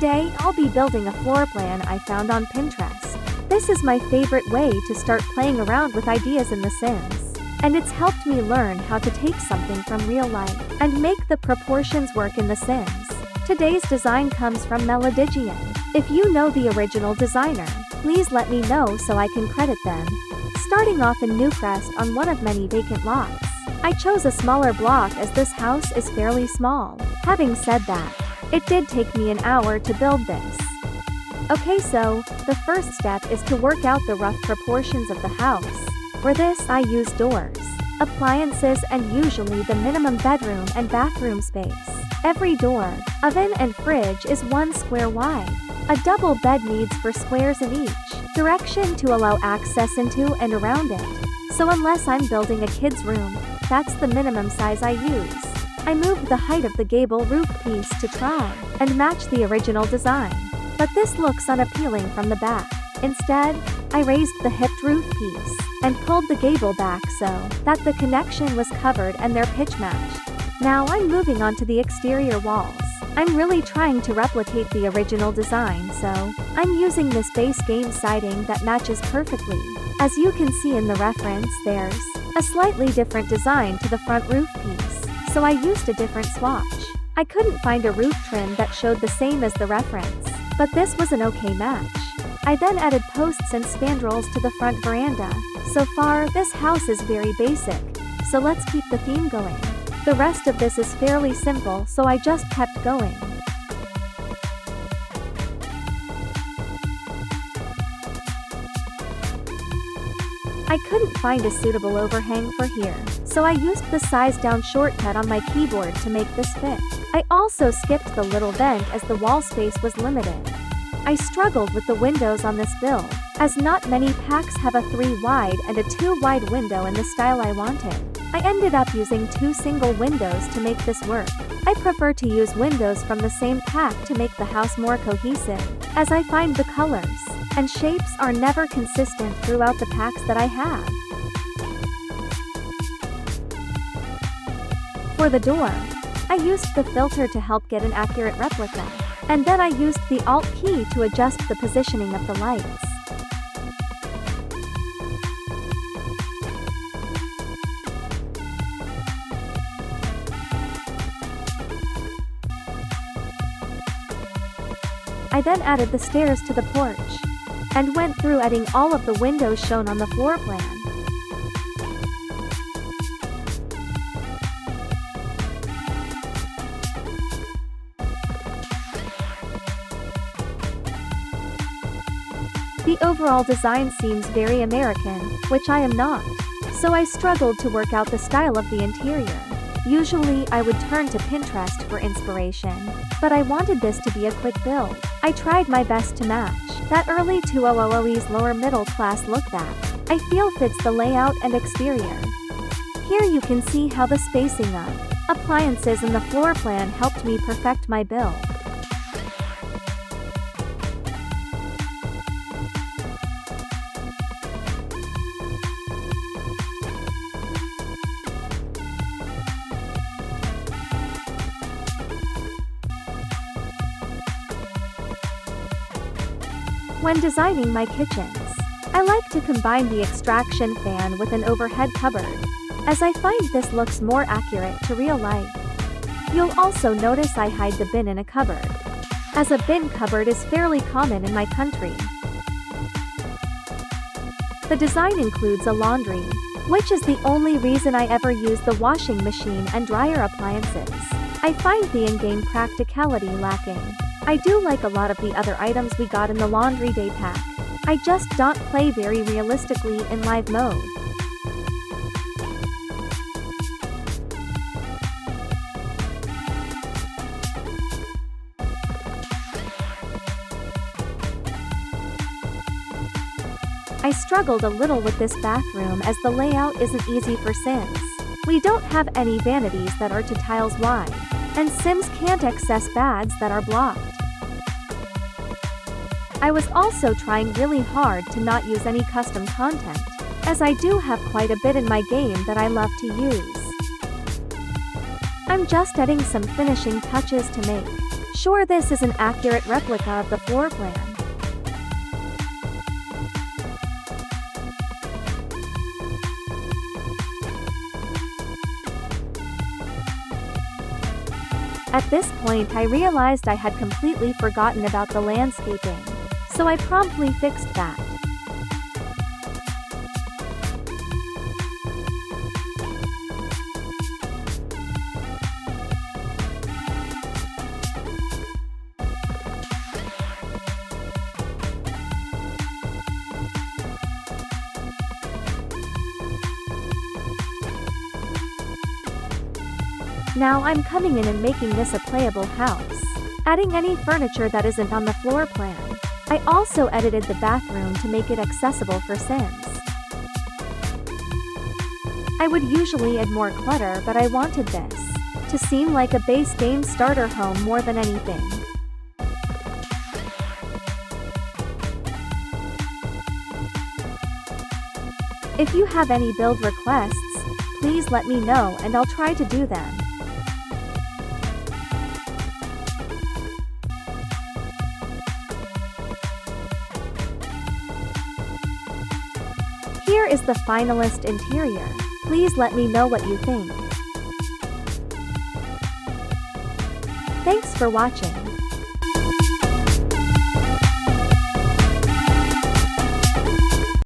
Today, I'll be building a floor plan I found on Pinterest. This is my favorite way to start playing around with ideas in The Sims. And it's helped me learn how to take something from real life and make the proportions work in The Sims. Today's design comes from Melodigian. If you know the original designer, please let me know so I can credit them. Starting off in Newcrest on one of many vacant lots, I chose a smaller block as this house is fairly small. Having said that, it did take me an hour to build this. Okay, so the first step is to work out the rough proportions of the house. For this I use doors, appliances and usually the minimum bedroom and bathroom space. Every door, oven and fridge is 1 square wide. A double bed needs 4 squares in each direction to allow access into and around it. So unless I'm building a kid's room, that's the minimum size I use. I moved the height of the gable roof piece to try and match the original design. But this looks unappealing from the back. Instead, I raised the hipped roof piece and pulled the gable back so that the connection was covered and their pitch matched. Now I'm moving on to the exterior walls. I'm really trying to replicate the original design, so I'm using this base game siding that matches perfectly. As you can see in the reference, there's a slightly different design to the front roof piece, so I used a different swatch. I couldn't find a roof trim that showed the same as the reference, but this was an okay match. I then added posts and spandrels to the front veranda. So far, this house is very basic, so let's keep the theme going. The rest of this is fairly simple, so I just kept going. I couldn't find a suitable overhang for here, so I used the size down shortcut on my keyboard to make this fit. I also skipped the little vent as the wall space was limited. I struggled with the windows on this build, as not many packs have a 3 wide and a 2 wide window in the style I wanted. I ended up using 2 single windows to make this work. I prefer to use windows from the same pack to make the house more cohesive, as I find the colors and shapes are never consistent throughout the packs that I have. For the door, I used the filter to help get an accurate replica, and then I used the Alt key to adjust the positioning of the lights. I then added the stairs to the porch, and went through adding all of the windows shown on the floor plan. The overall design seems very American, which I am not, so I struggled to work out the style of the interior. Usually I would turn to Pinterest for inspiration, but I wanted this to be a quick build. I tried my best to match that early 2000s lower middle class look that I feel fits the layout and exterior. Here you can see how the spacing of appliances in the floor plan helped me perfect my build. When designing my kitchens, I like to combine the extraction fan with an overhead cupboard, as I find this looks more accurate to real life. You'll also notice I hide the bin in a cupboard, as a bin cupboard is fairly common in my country. The design includes a laundry, which is the only reason I ever use the washing machine and dryer appliances. I find the in-game practicality lacking. I do like a lot of the other items we got in the laundry day pack. I just don't play very realistically in live mode. I struggled a little with this bathroom as the layout isn't easy for Sims. We don't have any vanities that are 2 tiles wide, and Sims can't access baths that are blocked. I was also trying really hard to not use any custom content, as I do have quite a bit in my game that I love to use. I'm just adding some finishing touches to make Sure, this is an accurate replica of the floor plan. At this point, I realized I had completely forgotten about the landscaping, so I promptly fixed that. Now I'm coming in and making this a playable house, adding any furniture that isn't on the floor plan. I also edited the bathroom to make it accessible for Sims. I would usually add more clutter, but I wanted this to seem like a base game starter home more than anything. If you have any build requests, please let me know and I'll try to do them. Here is the finalist interior. Please let me know what you think. Thanks for watching.